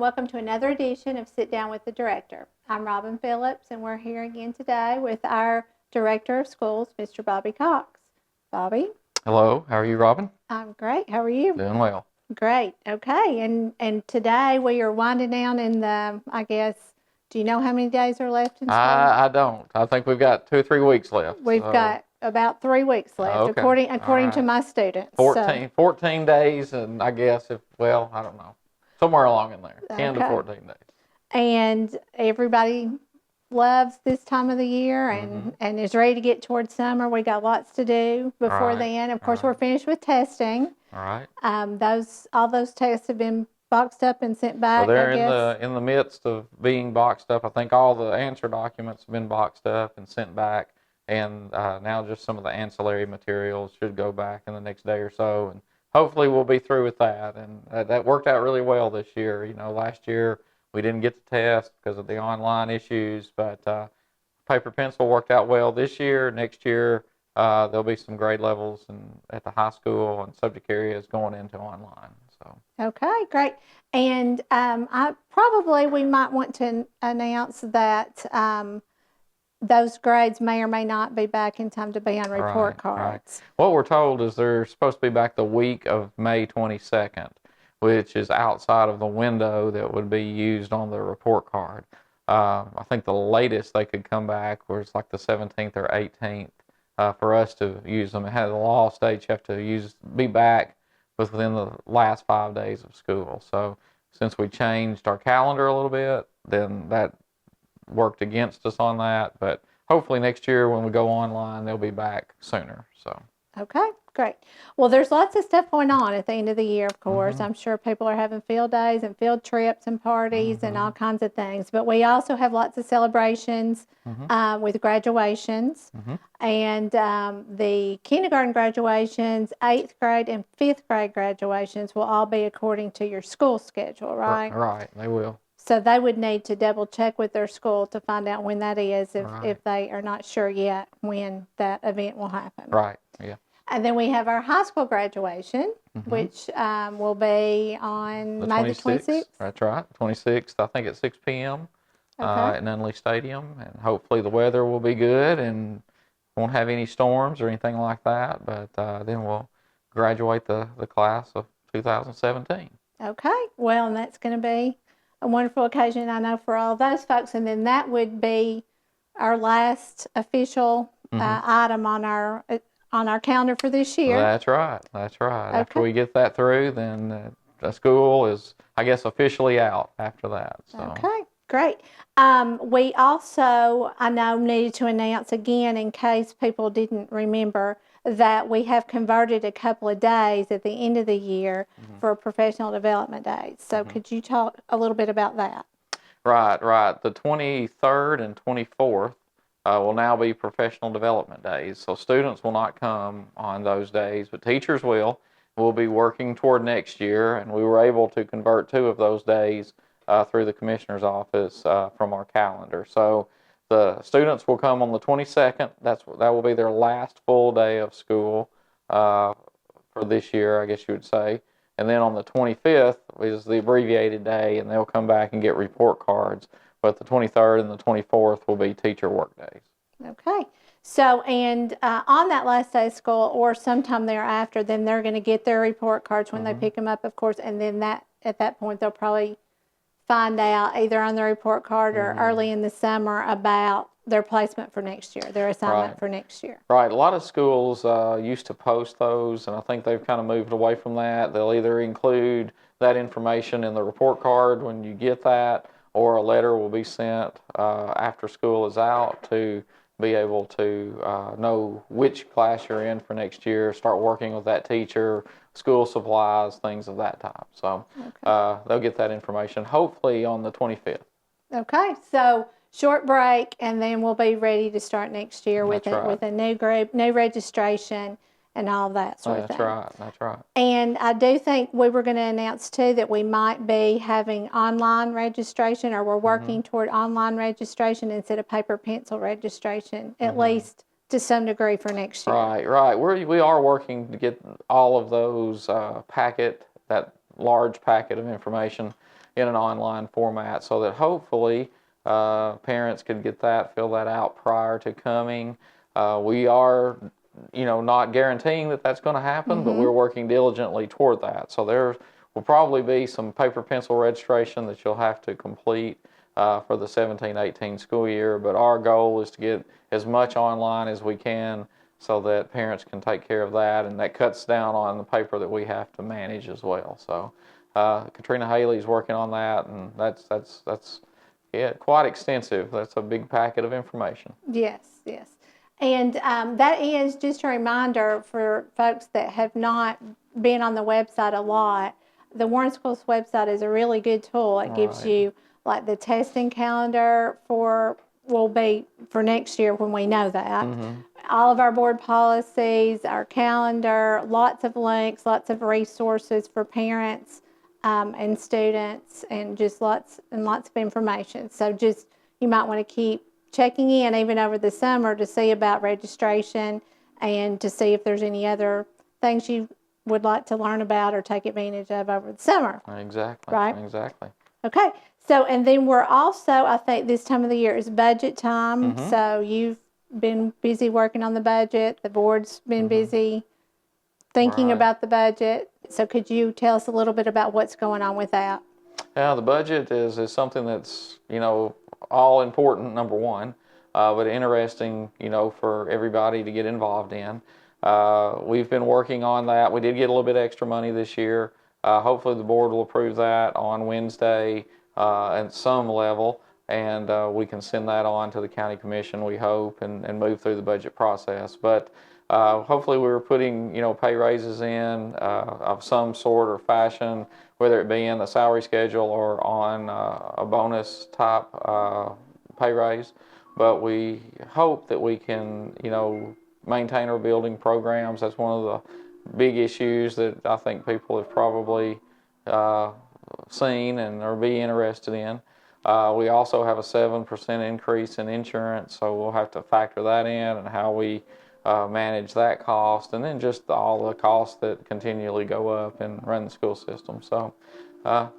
welcome to another edition of Sit Down with the Director. I'm Robin Phillips, and we're here again today with our Director of Schools, Mr. Bobby Cox. Bobby? Hello, how are you, Robin? I'm great. How are you? Doing well. Great. Okay, and today we are winding down in the, I guess, do you know how many days are left in school? I don't. I think we've got 2 or 3 weeks left. We've got about 3 weeks left, Okay. according to my students. 14 days, and I guess I don't know, somewhere along in there, 10 to 14 days. And everybody loves this time of the year and is ready to get towards summer. We got lots to do before then. Of course, we're finished with testing. All right. All those tests have been boxed up and sent back. Well, they're in the midst of being boxed up. I think all the answer documents have been boxed up and sent back, and now just some of the ancillary materials should go back in the next day or so, and hopefully we'll be through with that. And that worked out really well this year. You know, last year we didn't get to test because of the online issues, but paper pencil worked out well this year. Next year there'll be some grade levels at the high school and subject areas going into online. So. Okay, great. And we might want to announce that those grades may or may not be back in time to be on report cards. Right. What we're told is they're supposed to be back the week of May 22nd, which is outside of the window that would be used on the report card. I think the latest they could come back was like the 17th or 18th for us to use them. It had the law states you have to be back within the last 5 days of school. So since we changed our calendar a little bit, then that worked against us on that. But hopefully next year when we go online, they'll be back sooner. So. Okay, great. Well, there's lots of stuff going on at the end of the year, of course. I'm sure people are having field days and field trips and parties and all kinds of things. But we also have lots of celebrations with graduations. And the kindergarten graduations, 8th grade and 5th grade graduations will all be according to your school schedule, right? Right, they will. So they would need to double check with their school to find out when that is if they are not sure yet when that event will happen. Right, yeah. And then we have our high school graduation, which will be on May the 26th. That's right, 26th, I think at 6 p.m. At Nunley Stadium. And hopefully the weather will be good and won't have any storms or anything like that. But then we'll graduate the class of 2017. Okay, well, and that's going to be a wonderful occasion, I know, for all those folks. And then that would be our last official item on our calendar for this year. That's right. Okay. After we get that through, then the school is, I guess, officially out after that. So. Okay, great. We also, I know, needed to announce again, in case people didn't remember, that we have converted a couple of days at the end of the year for professional development days. So could you talk a little bit about that? Right. The 23rd and 24th will now be professional development days. So students will not come on those days, but teachers will. We'll be working toward next year, and we were able to convert 2 of those days through the commissioner's office from our calendar. So the students will come on the 22nd. That will be their last full day of school for this year, I guess you would say. And then on the 25th is the abbreviated day, and they'll come back and get report cards. But the 23rd and the 24th will be teacher work days. Okay. So, and on that last day of school or sometime thereafter, then they're going to get their report cards when they pick them up, of course, and then at that point they'll probably find out either on the report card or early in the summer about their placement for next year, their assignment for next year. Right. A lot of schools used to post those, and I think they've kind of moved away from that. They'll either include that information in the report card when you get that, or a letter will be sent after school is out to be able to know which class you're in for next year, start working with that teacher, school supplies, things of that type. So they'll get that information hopefully on the 25th. Okay, so short break, and then we'll be ready to start next year with a new group, new registration, and all that sort of thing. That's right. And I do think we were going to announce too that we might be having online registration, or we're working toward online registration instead of paper pencil registration, at least to some degree for next year. Right. We are working to get all of those that large packet of information in an online format, so that hopefully parents could get that, fill that out prior to coming. We are, not guaranteeing that that's going to happen, but we're working diligently toward that. So there will probably be some paper pencil registration that you'll have to complete for the 17-18 school year, but our goal is to get as much online as we can so that parents can take care of that, and that cuts down on the paper that we have to manage as well. So Katrina Haley's working on that, and that's quite extensive. That's a big packet of information. Yes, yes. And that is just a reminder for folks that have not been on the website a lot. The Warren Schools website is a really good tool. It gives you like the testing calendar will be for next year when we know that. All of our board policies, our calendar, lots of links, lots of resources for parents and students, and just lots of information. So just you might want to keep checking in even over the summer to see about registration and to see if there's any other things you would like to learn about or take advantage of over the summer. Exactly. Right? Exactly. Okay. So, and then we're also, I think this time of the year is budget time. So you've been busy working on the budget. The board's been busy thinking about the budget. So could you tell us a little bit about what's going on with that? Yeah, the budget is something that's, all important, number one, but interesting, for everybody to get involved in. We've been working on that. We did get a little bit extra money this year. Hopefully the board will approve that on Wednesday at some level, and we can send that on to the county commission, we hope, and move through the budget process. But hopefully we're putting, pay raises in of some sort or fashion, whether it be in the salary schedule or on a bonus type pay raise. But we hope that we can, maintain our building programs. That's one of the big issues that I think people have probably seen and are be interested in. We also have a 7% increase in insurance, so we'll have to factor that in and how we manage that cost, and then just all the costs that continually go up and run the school system. So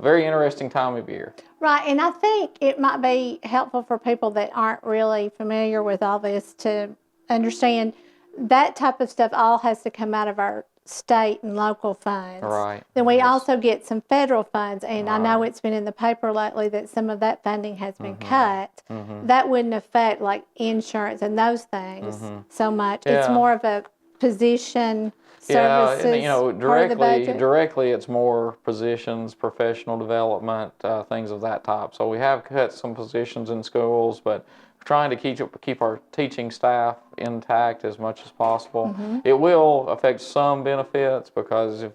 very interesting time of year. Right, and I think it might be helpful for people that aren't really familiar with all this to understand that type of stuff all has to come out of our state and local funds. Right. Then we also get some federal funds, and I know it's been in the paper lately that some of that funding has been cut. That wouldn't affect like insurance and those things so much. It's more of a position services and, directly it's more positions, professional development, things of that type. So we have cut some positions in schools, but trying to keep our teaching staff intact as much as possible. It will affect some benefits because if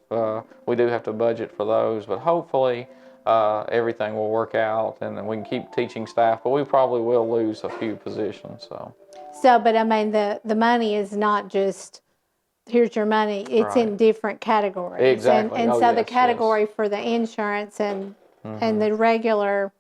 we do have to budget for those, but hopefully everything will work out and we can keep teaching staff, but we probably will lose a few positions. But I mean, the money is not just, here's your money, it's in different categories. Exactly. And so the category for the insurance and the regular,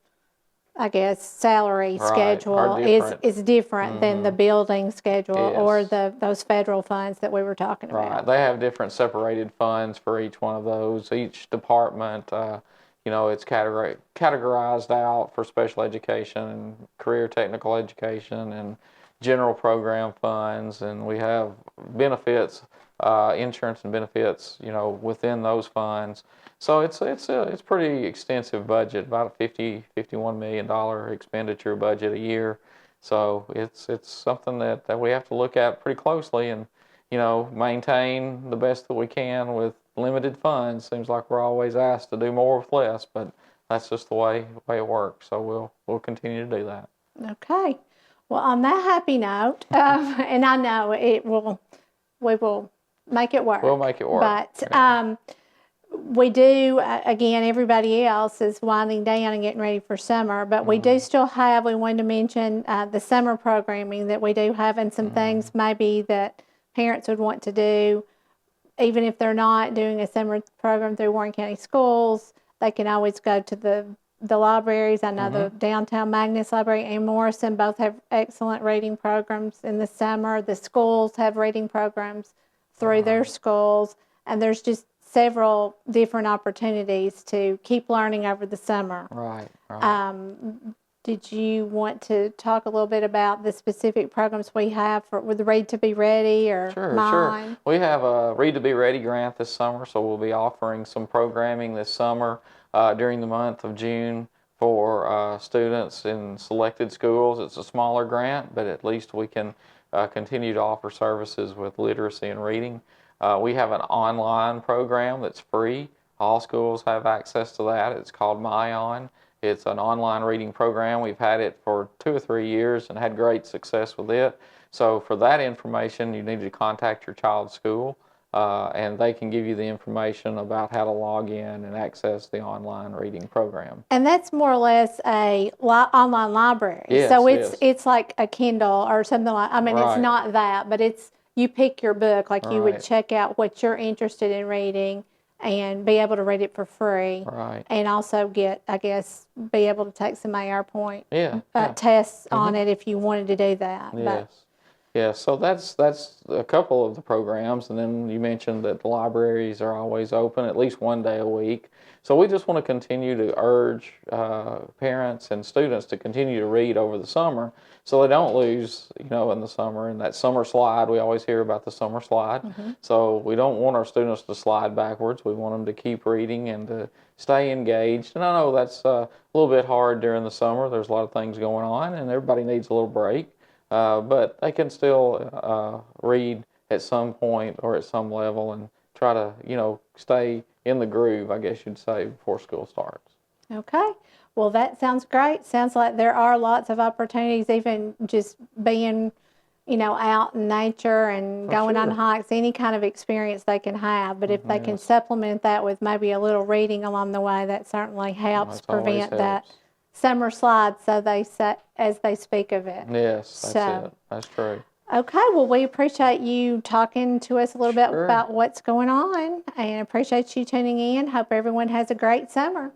I guess, salary schedule is different than the building schedule or those federal funds that we were talking about. Right. They have different separated funds for each one of those. Each department, it's categorized out for special education and career technical education and general program funds, and we have benefits, insurance and benefits, within those funds. So it's pretty extensive budget, about a $51 million expenditure budget a year. So it's something that we have to look at pretty closely and, maintain the best that we can with limited funds. Seems like we're always asked to do more with less, but that's just the way it works. So we'll continue to do that. Okay. Well, on that happy note, and I know we will make it work. We'll make it work. But we do, again, everybody else is winding down and getting ready for summer, but we do still have, we wanted to mention the summer programming that we do have, and some things maybe that parents would want to do, even if they're not doing a summer program through Warren County Schools. They can always go to the libraries. I know the Downtown Magnus Library and Morrison both have excellent reading programs in the summer. The schools have reading programs through their schools, and there's just several different opportunities to keep learning over the summer. Right, right. Did you want to talk a little bit about the specific programs we have with Read to Be Ready or Sure, mine? sure. We have a Read to Be Ready grant this summer, so we'll be offering some programming this summer during the month of June for students in selected schools. It's a smaller grant, but at least we can continue to offer services with literacy and reading. We have an online program that's free. All schools have access to that. It's called MyOn. It's an online reading program. We've had it for 2 or 3 years and had great success with it. So for that information, you need to contact your child's school, and they can give you the information about how to log in and access the online reading program. And that's more or less a online library. Yes, so yes. it's like a Kindle or something like. I mean, Right. it's not that, but it's you pick your book. Like you would Right. check out what you're interested in reading and be able to read it for free. Right. And also get, I guess, be able to take some AR point Yeah. tests on it if you wanted to do that. Yes. Yeah, so that's a couple of the programs, and then you mentioned that the libraries are always open at least one day a week. So we just want to continue to urge parents and students to continue to read over the summer, so they don't lose, in the summer. And that summer slide, we always hear about the summer slide. So we don't want our students to slide backwards. We want them to keep reading and to stay engaged. And I know that's a little bit hard during the summer. There's a lot of things going on, and everybody needs a little break. But they can still read at some point or at some level and try to, stay in the groove, I guess you'd say, before school starts. Okay. Well, that sounds great. Sounds like there are lots of opportunities, even just being, out in nature and going on sure. hikes, any kind of experience they can have. But if they can Yes. supplement that with maybe a little reading along the way, that certainly helps That's always prevent that helps. summer slide, so they say, as they speak of it. Yes, that's So- it. That's true. Okay, well, we appreciate you talking to us a little bit Sure. about what's going on and appreciate you tuning in. Hope everyone has a great summer.